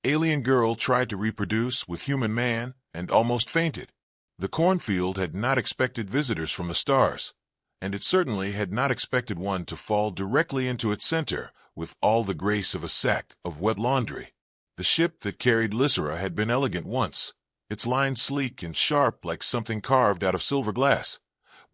Alien girl tried to reproduce with human man and almost fainted. The cornfield had not expected visitors from the stars, and it certainly had not expected one to fall directly into its center with all the grace of a sack of wet laundry. The ship that carried Lysera had been elegant once, its lines sleek and sharp like something carved out of silver glass,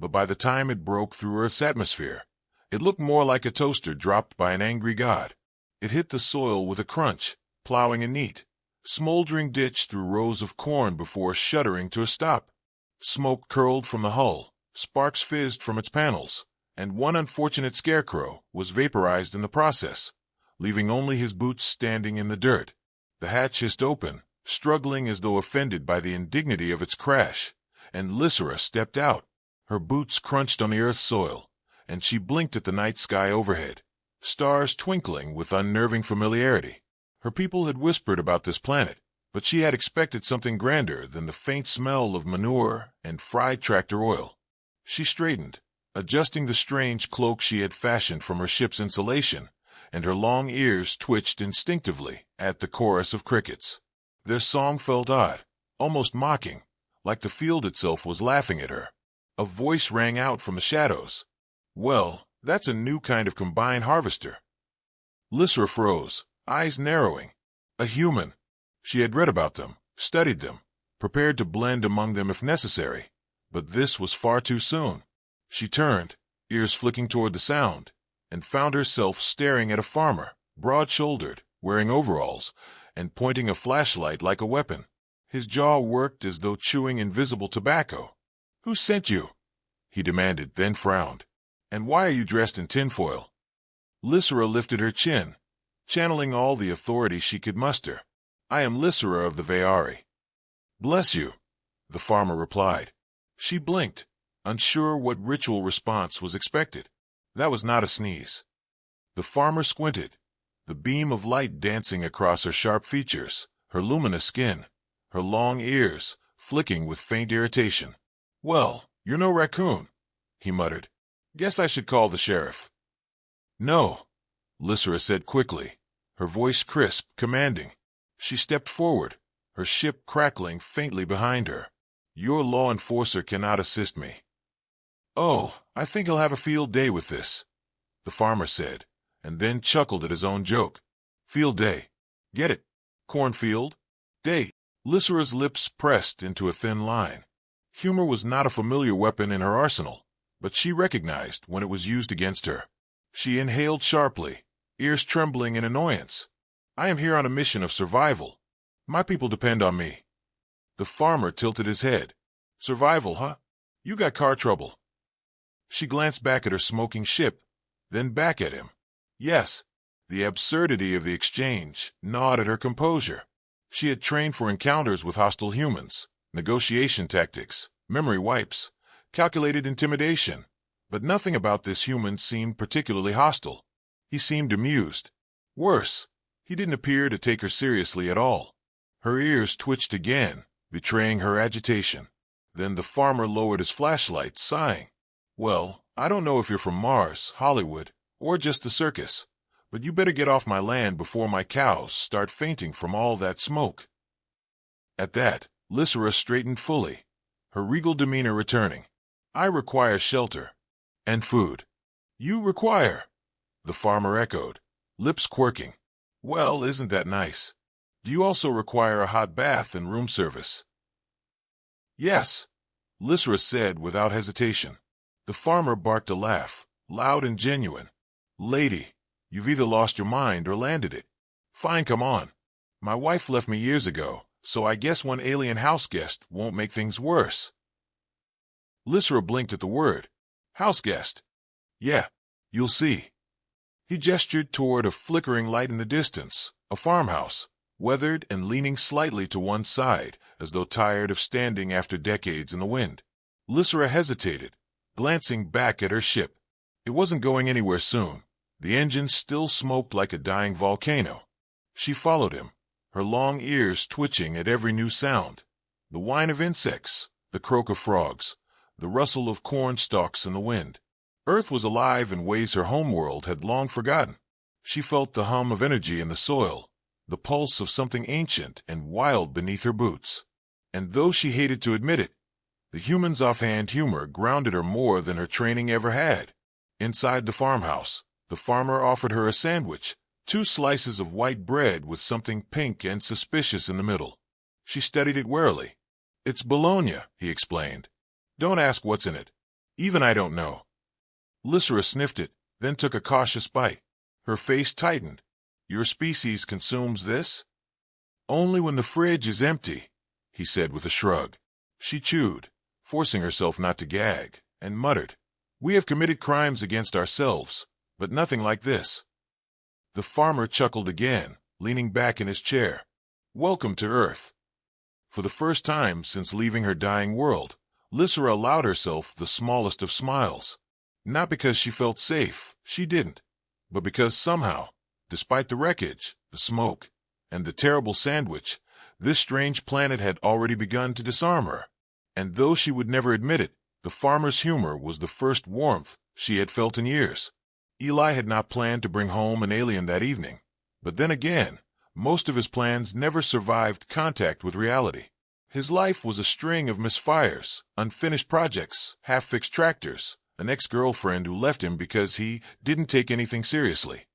but by the time it broke through Earth's atmosphere, it looked more like a toaster dropped by an angry god. It hit the soil with a crunch, plowing a neat, smoldering ditch through rows of corn before shuddering to a stop. Smoke curled from the hull, sparks fizzed from its panels, and one unfortunate scarecrow was vaporized in the process, leaving only his boots standing in the dirt. The hatch hissed open, struggling as though offended by the indignity of its crash, and Lysera stepped out. Her boots crunched on the earth's soil, and she blinked at the night sky overhead, stars twinkling with unnerving familiarity. Her people had whispered about this planet, but she had expected something grander than the faint smell of manure and fried tractor oil. She straightened, adjusting the strange cloak she had fashioned from her ship's insulation, and her long ears twitched instinctively at the chorus of crickets. Their song felt odd, almost mocking, like the field itself was laughing at her. A voice rang out from the shadows. "Well, that's a new kind of combine harvester." Lysera froze, eyes narrowing. A human. She had read about them, studied them, prepared to blend among them if necessary, but this was far too soon. She turned, ears flicking toward the sound, and found herself staring at a farmer, broad-shouldered, wearing overalls, and pointing a flashlight like a weapon. His jaw worked as though chewing invisible tobacco. "Who sent you?" he demanded, then frowned. "And why are you dressed in tinfoil?" Lysera lifted her chin, channeling all the authority she could muster. "I am Lysera of the Veari." "Bless you," the farmer replied. She blinked, unsure what ritual response was expected. That was not a sneeze. The farmer squinted, the beam of light dancing across her sharp features, her luminous skin, her long ears flicking with faint irritation. "Well, you're no raccoon," he muttered. "Guess I should call the sheriff." "No," Lysera said quickly, her voice crisp, commanding. She stepped forward, her ship crackling faintly behind her. "Your law enforcer cannot assist me." "Oh, I think he'll have a field day with this," the farmer said, and then chuckled at his own joke. "Field day. Get it? Cornfield day." Lysera's lips pressed into a thin line. Humor was not a familiar weapon in her arsenal, but she recognized when it was used against her. She inhaled sharply, ears trembling in annoyance. "I am here on a mission of survival. My people depend on me." The farmer tilted his head. "Survival, huh? You got car trouble." She glanced back at her smoking ship, then back at him. Yes, the absurdity of the exchange gnawed at her composure. She had trained for encounters with hostile humans, negotiation tactics, memory wipes, calculated intimidation, but nothing about this human seemed particularly hostile. He seemed amused. Worse, he didn't appear to take her seriously at all. Her ears twitched again, betraying her agitation. Then the farmer lowered his flashlight, sighing. "Well, I don't know if you're from Mars, Hollywood, or just the circus, but you better get off my land before my cows start fainting from all that smoke." At that, Lysera straightened fully, her regal demeanor returning. "I require shelter. And food." "You require," the farmer echoed, lips quirking. "Well, isn't that nice? Do you also require a hot bath and room service?" "Yes," Lysera said without hesitation. The farmer barked a laugh, loud and genuine. "Lady, you've either lost your mind or landed it. Fine, come on. My wife left me years ago, so I guess one alien house guest won't make things worse." Lysera blinked at the word. "House guest?" "Yeah, you'll see." He gestured toward a flickering light in the distance, a farmhouse, weathered and leaning slightly to one side, as though tired of standing after decades in the wind. Lysera hesitated, glancing back at her ship. It wasn't going anywhere soon. The engine still smoked like a dying volcano. She followed him, her long ears twitching at every new sound. The whine of insects, the croak of frogs, the rustle of corn stalks in the wind. Earth was alive in ways her homeworld had long forgotten. She felt the hum of energy in the soil, the pulse of something ancient and wild beneath her boots. And though she hated to admit it, the human's offhand humor grounded her more than her training ever had. Inside the farmhouse, the farmer offered her a sandwich, 2 slices of white bread with something pink and suspicious in the middle. She studied it warily. "It's bologna," he explained. "Don't ask what's in it. Even I don't know." Lysera sniffed it, then took a cautious bite. Her face tightened. "Your species consumes this?" "Only when the fridge is empty," he said with a shrug. She chewed, forcing herself not to gag, and muttered, "We have committed crimes against ourselves, but nothing like this." The farmer chuckled again, leaning back in his chair. "Welcome to Earth." For the first time since leaving her dying world, Lysera allowed herself the smallest of smiles. Not because she felt safe, she didn't, but because somehow, despite the wreckage, the smoke, and the terrible sandwich, this strange planet had already begun to disarm her. And though she would never admit it, the farmer's humor was the first warmth she had felt in years. Eli had not planned to bring home an alien that evening. But then again, most of his plans never survived contact with reality. His life was a string of misfires, unfinished projects, half-fixed tractors, an ex-girlfriend who left him because he didn't take anything seriously.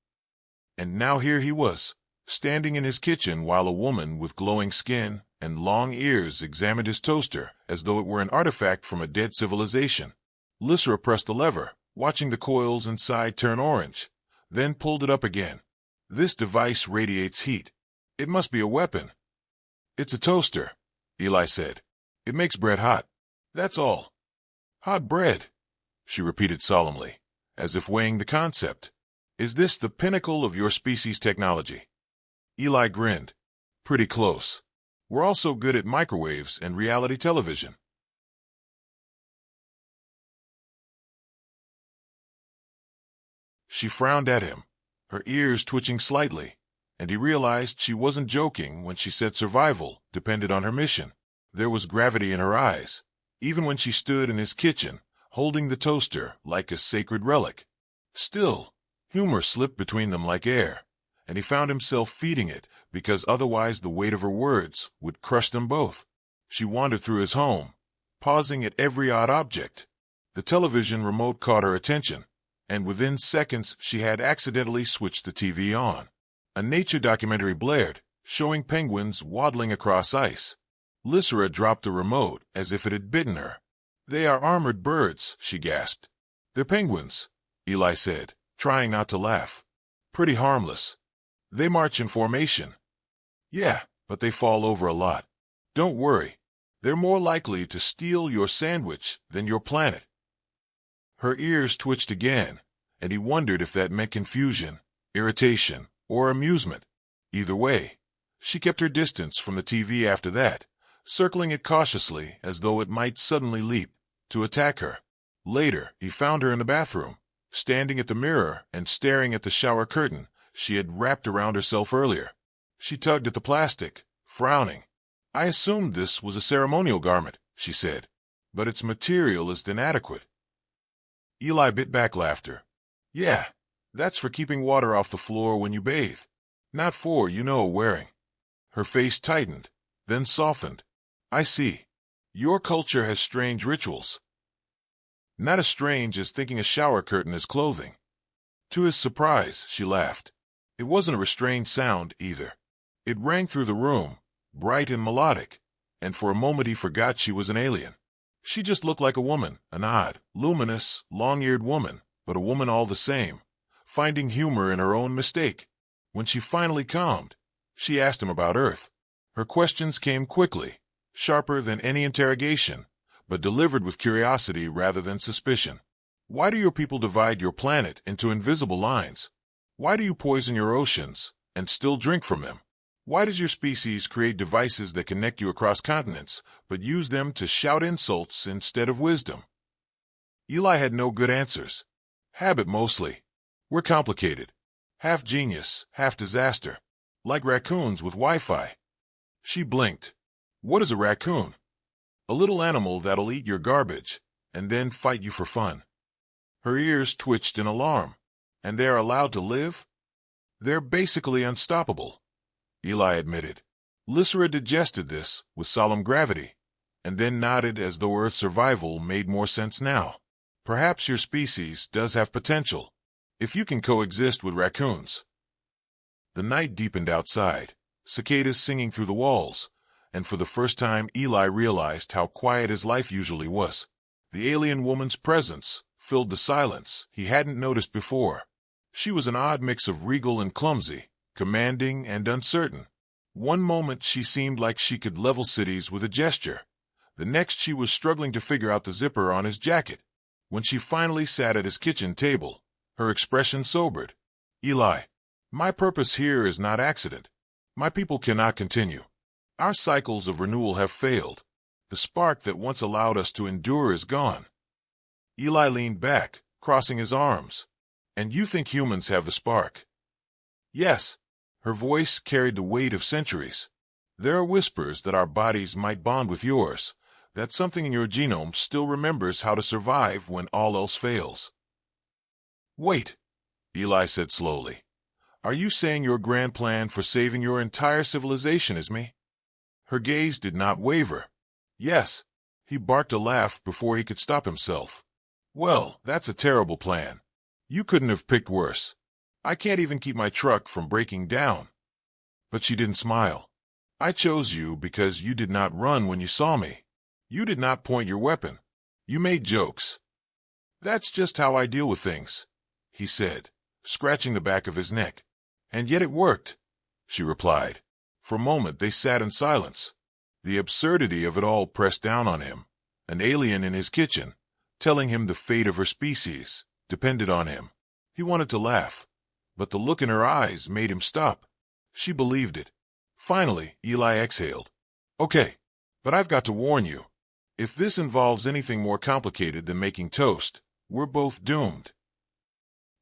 And now here he was, standing in his kitchen while a woman with glowing skin and long ears examined his toaster as though it were an artifact from a dead civilization. Lysera pressed the lever, watching the coils inside turn orange, then pulled it up again. "This device radiates heat. It must be a weapon." "It's a toaster," Eli said. "It makes bread hot. That's all." "Hot bread," she repeated solemnly, as if weighing the concept. "Is this the pinnacle of your species' technology?" Eli grinned. "Pretty close. We're also good at microwaves and reality television." She frowned at him, her ears twitching slightly, and he realized she wasn't joking when she said survival depended on her mission. There was gravity in her eyes, even when she stood in his kitchen, holding the toaster like a sacred relic. Still, humor slipped between them like air, and he found himself feeding it because otherwise the weight of her words would crush them both. She wandered through his home, pausing at every odd object. The television remote caught her attention, and within seconds she had accidentally switched the TV on. A nature documentary blared, showing penguins waddling across ice. Lysera dropped the remote as if it had bitten her. "They are armored birds," she gasped. "They're penguins," Eli said, trying not to laugh. "Pretty harmless. They march in formation." "Yeah, but they fall over a lot. Don't worry. They're more likely to steal your sandwich than your planet." Her ears twitched again, and he wondered if that meant confusion, irritation, or amusement. Either way, she kept her distance from the TV after that, circling it cautiously as though it might suddenly leap to attack her. Later, he found her in the bathroom, standing at the mirror and staring at the shower curtain she had wrapped around herself earlier. She tugged at the plastic, frowning. "I assumed this was a ceremonial garment," she said, "but its material is inadequate." Eli bit back laughter. "Yeah, that's for keeping water off the floor when you bathe. Not for, wearing." Her face tightened, then softened. "I see. Your culture has strange rituals." "Not as strange as thinking a shower curtain is clothing." To his surprise, she laughed. It wasn't a restrained sound, either. It rang through the room, bright and melodic, and for a moment he forgot she was an alien. She just looked like a woman, an odd, luminous, long-eared woman, but a woman all the same, finding humor in her own mistake. When she finally calmed, she asked him about Earth. Her questions came quickly, sharper than any interrogation, but delivered with curiosity rather than suspicion. "Why do your people divide your planet into invisible lines? Why do you poison your oceans and still drink from them? Why does your species create devices that connect you across continents, but use them to shout insults instead of wisdom?" Eli had no good answers. "Habit mostly. We're complicated. Half genius, half disaster. Like raccoons with Wi-Fi." She blinked. "What is a raccoon?" "A little animal that'll eat your garbage and then fight you for fun." Her ears twitched in alarm. "And they're allowed to live?" "They're basically unstoppable." Eli admitted. Lysera digested this with solemn gravity, and then nodded as though Earth's survival made more sense now. Perhaps your species does have potential, if you can coexist with raccoons. The night deepened outside, cicadas singing through the walls, and for the first time Eli realized how quiet his life usually was. The alien woman's presence filled the silence he hadn't noticed before. She was an odd mix of regal and clumsy, commanding and uncertain. One moment she seemed like she could level cities with a gesture. The next she was struggling to figure out the zipper on his jacket. When she finally sat at his kitchen table, her expression sobered. Eli, my purpose here is not accident. My people cannot continue. Our cycles of renewal have failed. The spark that once allowed us to endure is gone. Eli leaned back, crossing his arms. And you think humans have the spark? Yes. Her voice carried the weight of centuries. There are whispers that our bodies might bond with yours, that something in your genome still remembers how to survive when all else fails. Wait, Eli said slowly. Are you saying your grand plan for saving your entire civilization is me? Her gaze did not waver. Yes. He barked a laugh before he could stop himself. Well, that's a terrible plan. You couldn't have picked worse. I can't even keep my truck from breaking down. But she didn't smile. I chose you because you did not run when you saw me. You did not point your weapon. You made jokes. That's just how I deal with things, he said, scratching the back of his neck. And yet it worked, she replied. For a moment they sat in silence. The absurdity of it all pressed down on him. An alien in his kitchen, telling him the fate of her species depended on him. He wanted to laugh, but the look in her eyes made him stop. She believed it. Finally, Eli exhaled. Okay, but I've got to warn you. If this involves anything more complicated than making toast, we're both doomed.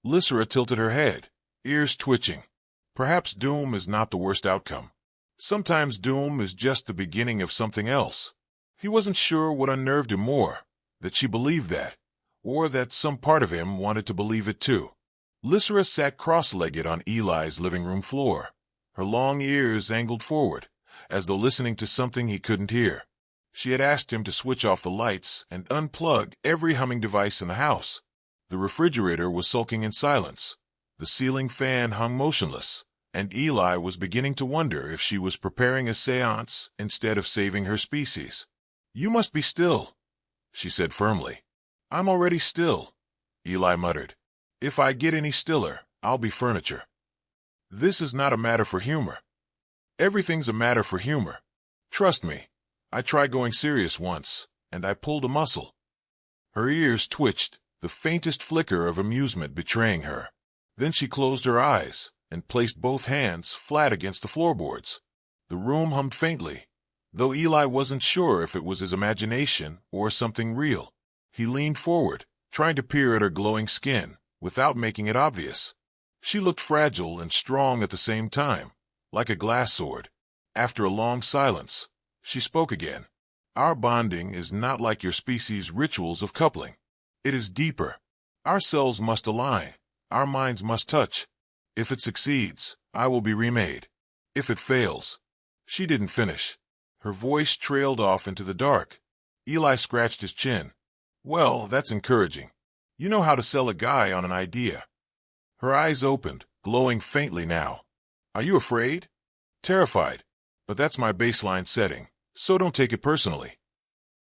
Lysera tilted her head, ears twitching. Perhaps doom is not the worst outcome. Sometimes doom is just the beginning of something else. He wasn't sure what unnerved him more, that she believed that, or that some part of him wanted to believe it too. Lysera sat cross-legged on Eli's living room floor, her long ears angled forward, as though listening to something he couldn't hear. She had asked him to switch off the lights and unplug every humming device in the house. The refrigerator was sulking in silence. The ceiling fan hung motionless, and Eli was beginning to wonder if she was preparing a séance instead of saving her species. You must be still, she said firmly. I'm already still, Eli muttered. If I get any stiller, I'll be furniture. This is not a matter for humor. Everything's a matter for humor. Trust me, I tried going serious once, and I pulled a muscle. Her ears twitched, the faintest flicker of amusement betraying her. Then she closed her eyes and placed both hands flat against the floorboards. The room hummed faintly, though Eli wasn't sure if it was his imagination or something real. He leaned forward, trying to peer at her glowing skin, without making it obvious. She looked fragile and strong at the same time, like a glass sword. After a long silence, she spoke again. Our bonding is not like your species' rituals of coupling. It is deeper. Our cells must align. Our minds must touch. If it succeeds, I will be remade. If it fails. She didn't finish. Her voice trailed off into the dark. Eli scratched his chin. Well, that's encouraging. You know how to sell a guy on an idea. Her eyes opened, glowing faintly now. Are you afraid? Terrified. But that's my baseline setting, so don't take it personally.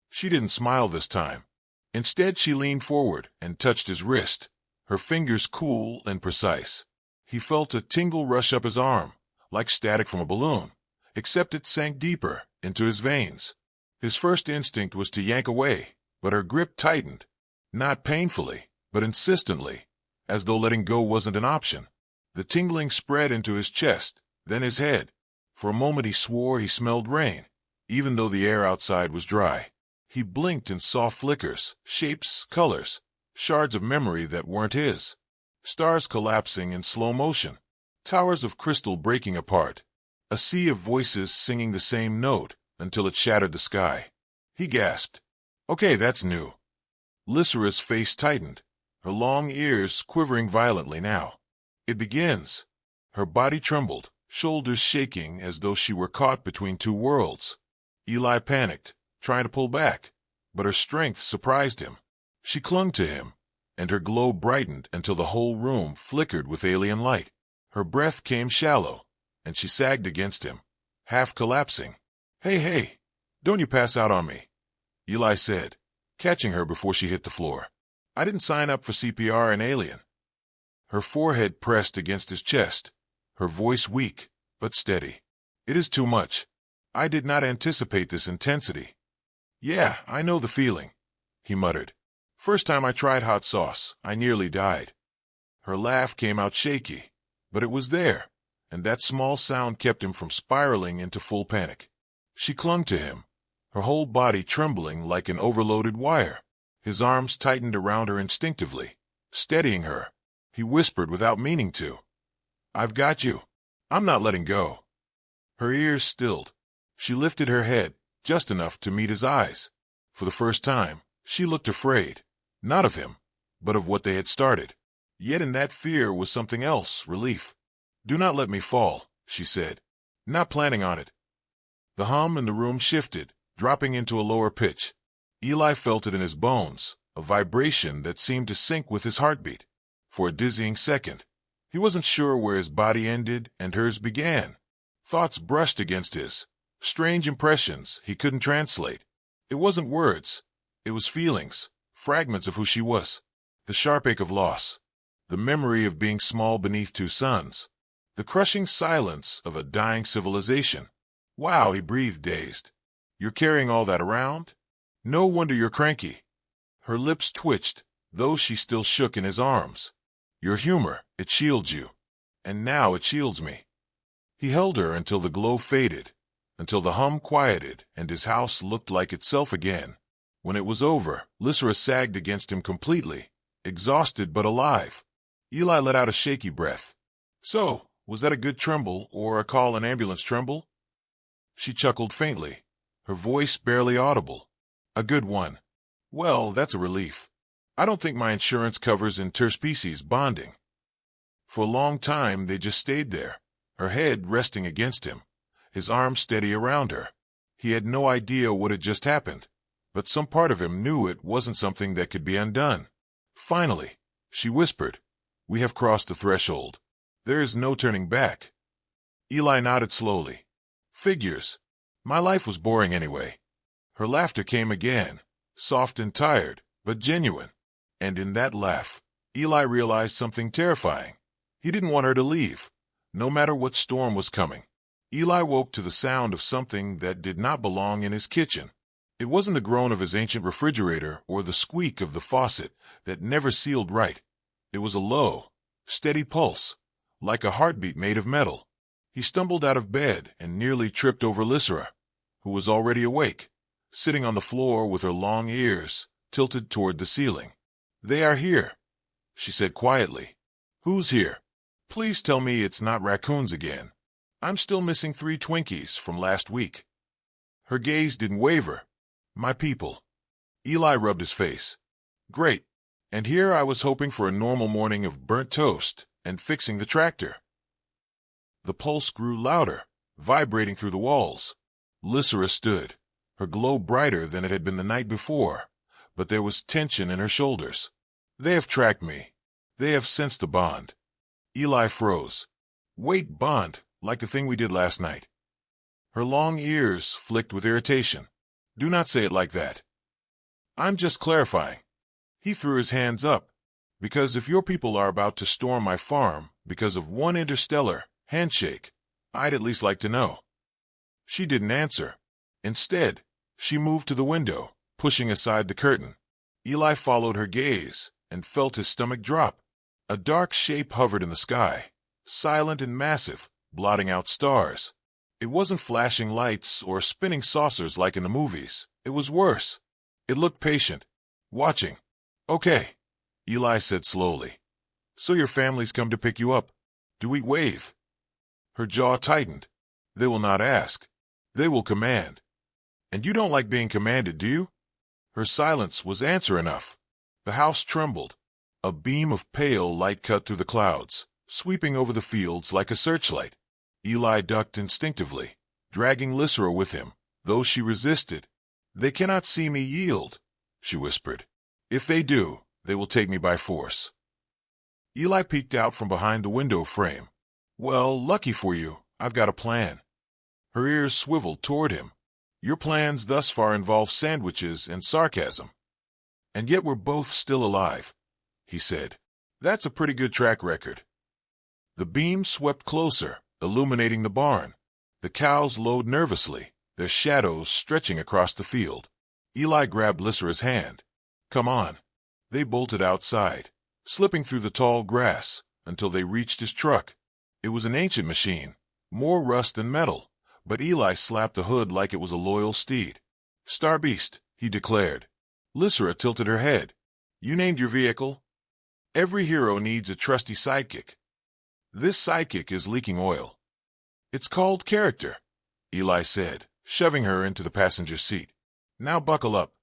She didn't smile this time. Instead, she leaned forward and touched his wrist, her fingers cool and precise. He felt a tingle rush up his arm, like static from a balloon, except it sank deeper into his veins. His first instinct was to yank away, but her grip tightened, not painfully, but insistently, as though letting go wasn't an option. The tingling spread into his chest, then his head. For a moment he swore he smelled rain, even though the air outside was dry. He blinked and saw flickers, shapes, colors, shards of memory that weren't his. Stars collapsing in slow motion, towers of crystal breaking apart, a sea of voices singing the same note until it shattered the sky. He gasped. Okay, that's new. Lysera's face tightened, her long ears quivering violently now. It begins. Her body trembled, shoulders shaking as though she were caught between two worlds. Eli panicked, trying to pull back, but her strength surprised him. She clung to him, and her glow brightened until the whole room flickered with alien light. Her breath came shallow, and she sagged against him, half collapsing. Hey, don't you pass out on me," Eli said, catching her before she hit the floor. "I didn't sign up for CPR and Alien." Her forehead pressed against his chest, her voice weak, but steady. "It is too much. I did not anticipate this intensity." "Yeah, I know the feeling," he muttered. "First time I tried hot sauce, I nearly died." Her laugh came out shaky, but it was there, and that small sound kept him from spiraling into full panic. She clung to him, her whole body trembling like an overloaded wire. His arms tightened around her instinctively, steadying her. He whispered without meaning to, "I've got you. I'm not letting go." Her ears stilled. She lifted her head, just enough to meet his eyes. For the first time, she looked afraid, not of him, but of what they had started. Yet in that fear was something else, relief. "Do not let me fall," she said. "Not planning on it." The hum in the room shifted, dropping into a lower pitch. Eli felt it in his bones, a vibration that seemed to sync with his heartbeat. For a dizzying second, he wasn't sure where his body ended and hers began. Thoughts brushed against his, strange impressions he couldn't translate. It wasn't words, it was feelings, fragments of who she was. The sharp ache of loss, the memory of being small beneath two suns, the crushing silence of a dying civilization. "Wow," he breathed, dazed. "You're carrying all that around? No wonder you're cranky." Her lips twitched, though she still shook in his arms. "Your humor, it shields you. And now it shields me." He held her until the glow faded, until the hum quieted and his house looked like itself again. When it was over, Lysera sagged against him completely, exhausted but alive. Eli let out a shaky breath. "So, was that a good tremble or a call an ambulance tremble?" She chuckled faintly, her voice barely audible. "A good one. Well, that's a relief. I don't think my insurance covers interspecies bonding." For a long time they just stayed there, her head resting against him, his arms steady around her. He had no idea what had just happened, but some part of him knew it wasn't something that could be undone. Finally, she whispered, "We have crossed the threshold. There is no turning back." Eli nodded slowly. "Figures. My life was boring anyway." Her laughter came again, soft and tired, but genuine. And in that laugh, Eli realized something terrifying. He didn't want her to leave, no matter what storm was coming. Eli woke to the sound of something that did not belong in his kitchen. It wasn't the groan of his ancient refrigerator or the squeak of the faucet that never sealed right. It was a low, steady pulse, like a heartbeat made of metal. He stumbled out of bed and nearly tripped over Lysera, who was already awake, sitting on the floor with her long ears tilted toward the ceiling. "They are here," she said quietly. "Who's here? Please tell me it's not raccoons again. I'm still missing 3 Twinkies from last week." Her gaze didn't waver. "My people." Eli rubbed his face. "Great. And here I was hoping for a normal morning of burnt toast and fixing the tractor." The pulse grew louder, vibrating through the walls. Lysera stood, her glow brighter than it had been the night before, but there was tension in her shoulders. "They have tracked me. They have sensed the bond." Eli froze. "Wait, bond, like the thing we did last night." Her long ears flicked with irritation. "Do not say it like that. I'm just clarifying." He threw his hands up. "Because if your people are about to storm my farm because of one interstellar handshake, I'd at least like to know." She didn't answer. Instead, she moved to the window, pushing aside the curtain. Eli followed her gaze and felt his stomach drop. A dark shape hovered in the sky, silent and massive, blotting out stars. It wasn't flashing lights or spinning saucers like in the movies. It was worse. It looked patient, watching. "Okay," Eli said slowly. "So your family's come to pick you up. Do we wave?" Her jaw tightened. "They will not ask. They will command." "And you don't like being commanded, do you?" Her silence was answer enough. The house trembled. A beam of pale light cut through the clouds, sweeping over the fields like a searchlight. Eli ducked instinctively, dragging Lysera with him, though she resisted. "They cannot see me yield," she whispered. "If they do, they will take me by force." Eli peeked out from behind the window frame. "Well, lucky for you, I've got a plan." Her ears swiveled toward him. "Your plans thus far involve sandwiches and sarcasm. And yet we're both still alive," he said. "That's a pretty good track record." The beam swept closer, illuminating the barn. The cows lowed nervously, their shadows stretching across the field. Eli grabbed Lysera's hand. "Come on." They bolted outside, slipping through the tall grass until they reached his truck. It was an ancient machine, more rust than metal, but Eli slapped the hood like it was a loyal steed. "Star Beast," he declared. Lysera tilted her head. "You named your vehicle?" "Every hero needs a trusty sidekick. This sidekick is leaking oil." "It's called character," Eli said, shoving her into the passenger seat. "Now buckle up."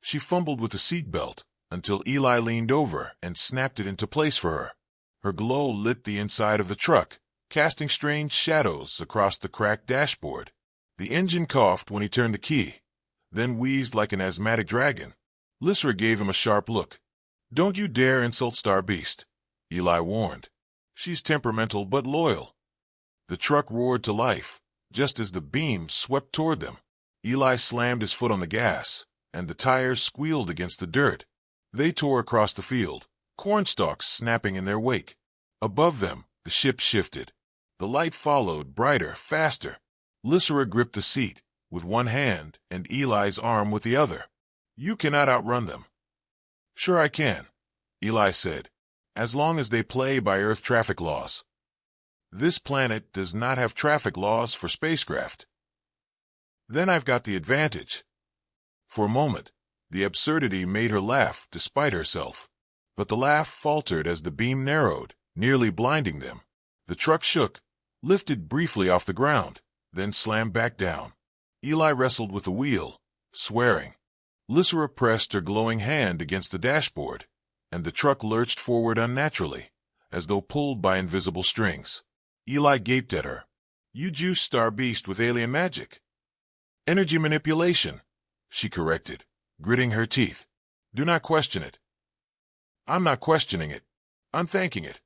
She fumbled with the seat belt until Eli leaned over and snapped it into place for her. Her glow lit the inside of the truck, casting strange shadows across the cracked dashboard. The engine coughed when he turned the key, then wheezed like an asthmatic dragon. Lysera gave him a sharp look. "Don't you dare insult Star Beast," Eli warned. "She's temperamental but loyal." The truck roared to life, just as the beam swept toward them. Eli slammed his foot on the gas, and the tires squealed against the dirt. They tore across the field, cornstalks snapping in their wake. Above them, the ship shifted. The light followed, brighter, faster. Lysera gripped the seat with one hand and Eli's arm with the other. "You cannot outrun them." "Sure I can," Eli said, "as long as they play by Earth traffic laws." "This planet does not have traffic laws for spacecraft." "Then I've got the advantage." For a moment, the absurdity made her laugh despite herself. But the laugh faltered as the beam narrowed, nearly blinding them. The truck shook, lifted briefly off the ground, then slammed back down. Eli wrestled with the wheel, swearing. Lysera pressed her glowing hand against the dashboard, and the truck lurched forward unnaturally, as though pulled by invisible strings. Eli gaped at her. "You juice Star Beast with alien magic." "Energy manipulation," she corrected, gritting her teeth. "Do not question it." "I'm not questioning it. I'm thanking it."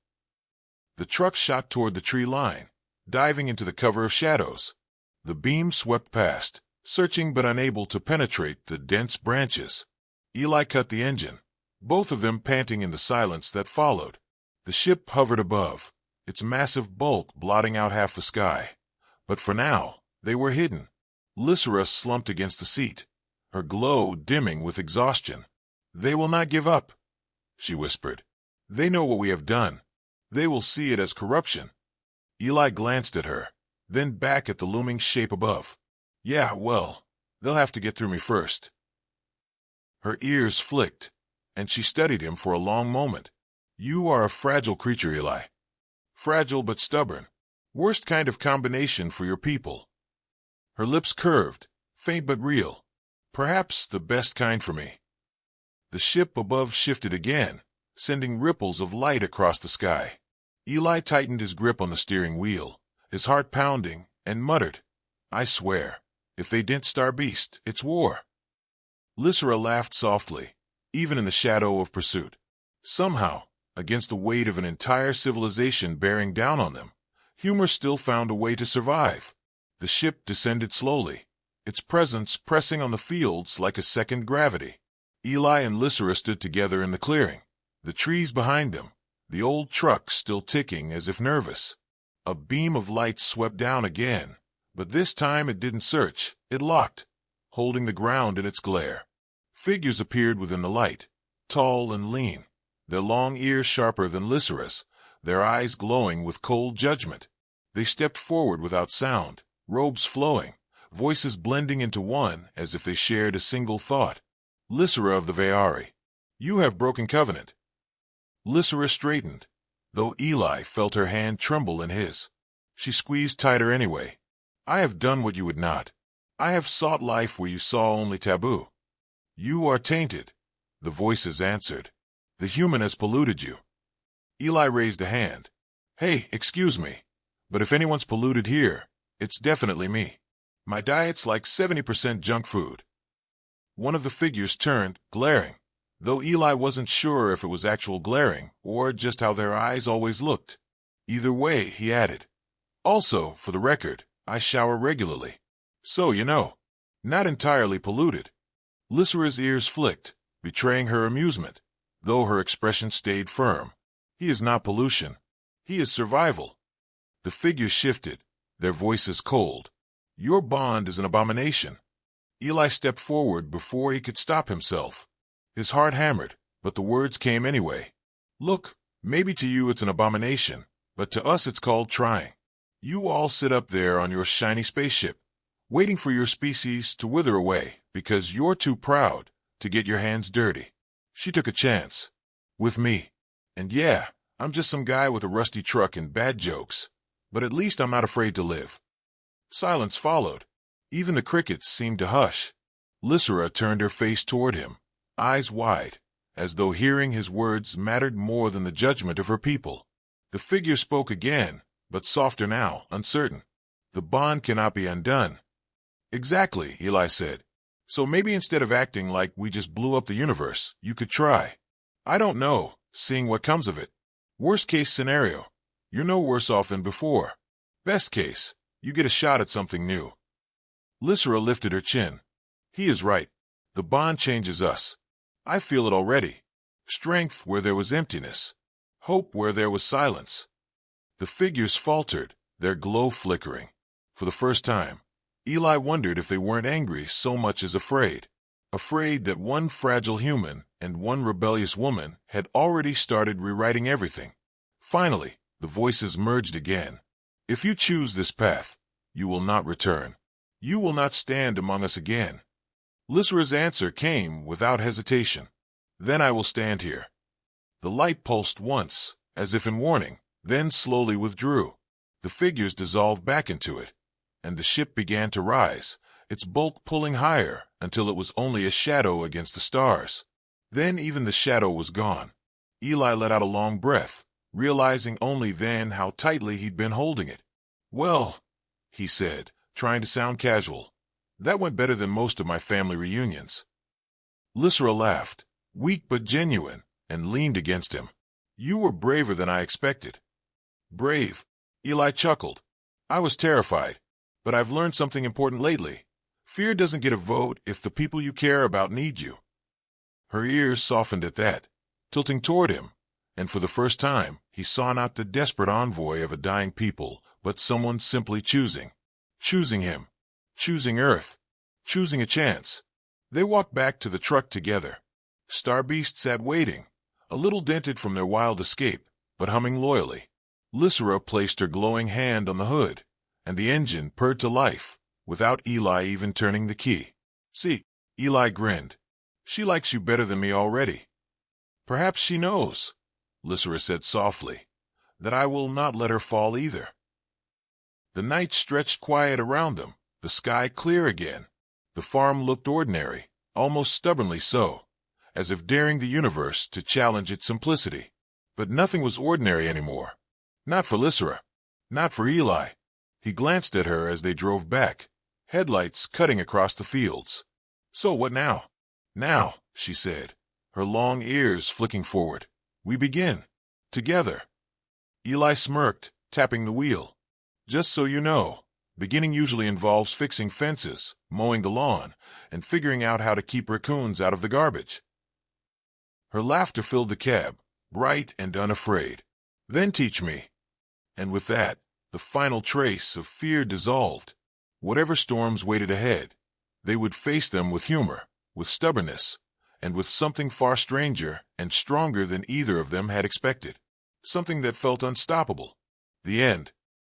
The truck shot toward the tree line, diving into the cover of shadows. The beam swept past, searching but unable to penetrate the dense branches. Eli cut the engine, both of them panting in the silence that followed. The ship hovered above, its massive bulk blotting out half the sky. But for now, they were hidden. Lysera slumped against the seat, her glow dimming with exhaustion. "They will not give up," she whispered. "They know what we have done. They will see it as corruption." Eli glanced at her, then back at the looming shape above. "Yeah, well, they'll have to get through me first." Her ears flicked, and she studied him for a long moment. "You are a fragile creature, Eli. Fragile but stubborn. Worst kind of combination for your people." Her lips curved, faint but real. "Perhaps the best kind for me." The ship above shifted again, sending ripples of light across the sky. Eli tightened his grip on the steering wheel, his heart pounding, and muttered, "I swear, if they dent Star Beast, it's war." Lysera laughed softly, even in the shadow of pursuit. Somehow, against the weight of an entire civilization bearing down on them, humor still found a way to survive. The ship descended slowly, its presence pressing on the fields like a second gravity. Eli and Lysera stood together in the clearing, the trees behind them, the old truck still ticking as if nervous. A beam of light swept down again, but this time it didn't search, it locked, holding the ground in its glare. Figures appeared within the light, tall and lean, their long ears sharper than Lysera's, their eyes glowing with cold judgment. They stepped forward without sound, robes flowing, voices blending into one as if they shared a single thought. "Lysera of the Veari, you have broken covenant." Lysera straightened, though Eli felt her hand tremble in his. She squeezed tighter anyway. "I have done what you would not. I have sought life where you saw only taboo." "You are tainted," the voices answered. "The human has polluted you." Eli raised a hand. "Hey, excuse me, But if anyone's polluted here, it's definitely me. My diet's like 70% junk food. One of the figures turned, glaring, though Eli wasn't sure if it was actual glaring or just how their eyes always looked. Either way, he added, also, for the record, I shower regularly. So, not entirely polluted. Lysera's ears flicked, betraying her amusement, though her expression stayed firm. He is not pollution. He is survival. The figures shifted, their voices cold. Your bond is an abomination. Eli stepped forward before he could stop himself. His heart hammered, but the words came anyway. Look, maybe to you it's an abomination, but to us it's called trying. You all sit up there on your shiny spaceship, waiting for your species to wither away because you're too proud to get your hands dirty. She took a chance. With me. And yeah, I'm just some guy with a rusty truck and bad jokes, but at least I'm not afraid to live. Silence followed. Even the crickets seemed to hush. Lysera turned her face toward him, eyes wide, as though hearing his words mattered more than the judgment of her people. The figure spoke again, but softer now, uncertain. The bond cannot be undone. Exactly, Eli said. So maybe instead of acting like we just blew up the universe, you could try. I don't know, seeing what comes of it. Worst case scenario, you're no worse off than before. Best case, you get a shot at something new. Lysera lifted her chin. He is right. The bond changes us. I feel it already. Strength where there was emptiness. Hope where there was silence. The figures faltered, their glow flickering. For the first time, Eli wondered if they weren't angry so much as afraid. Afraid that one fragile human and one rebellious woman had already started rewriting everything. Finally, the voices merged again. If you choose this path, you will not return. You will not stand among us again. Lysera's answer came without hesitation. Then I will stand here. The light pulsed once, as if in warning, then slowly withdrew. The figures dissolved back into it, and the ship began to rise, its bulk pulling higher until it was only a shadow against the stars. Then even the shadow was gone. Eli let out a long breath, realizing only then how tightly he'd been holding it. Well, he said, trying to sound casual, that went better than most of my family reunions. Lysera laughed, weak but genuine, and leaned against him. You were braver than I expected. Brave? Eli chuckled. I was terrified, but I've learned something important lately. Fear doesn't get a vote if the people you care about need you. Her ears softened at that, tilting toward him, and for the first time he saw not the desperate envoy of a dying people, but someone simply choosing. Choosing him. Choosing Earth. Choosing a chance. They walked back to the truck together. Starbeast sat waiting, a little dented from their wild escape, but humming loyally. Lysera placed her glowing hand on the hood, and the engine purred to life, without Eli even turning the key. See, Eli grinned. She likes you better than me already. Perhaps she knows, Lysera said softly, that I will not let her fall either. The night stretched quiet around them, the sky clear again. The farm looked ordinary, almost stubbornly so, as if daring the universe to challenge its simplicity. But nothing was ordinary anymore. Not for Lysera. Not for Eli. He glanced at her as they drove back, headlights cutting across the fields. So what now? Now, she said, her long ears flicking forward. We begin. Together. Eli smirked, tapping the wheel. Just so you know, beginning usually involves fixing fences, mowing the lawn, and figuring out how to keep raccoons out of the garbage. Her laughter filled the cab, bright and unafraid. Then teach me. And with that, the final trace of fear dissolved. Whatever storms waited ahead, they would face them with humor, with stubbornness, and with something far stranger and stronger than either of them had expected. Something that felt unstoppable. The end.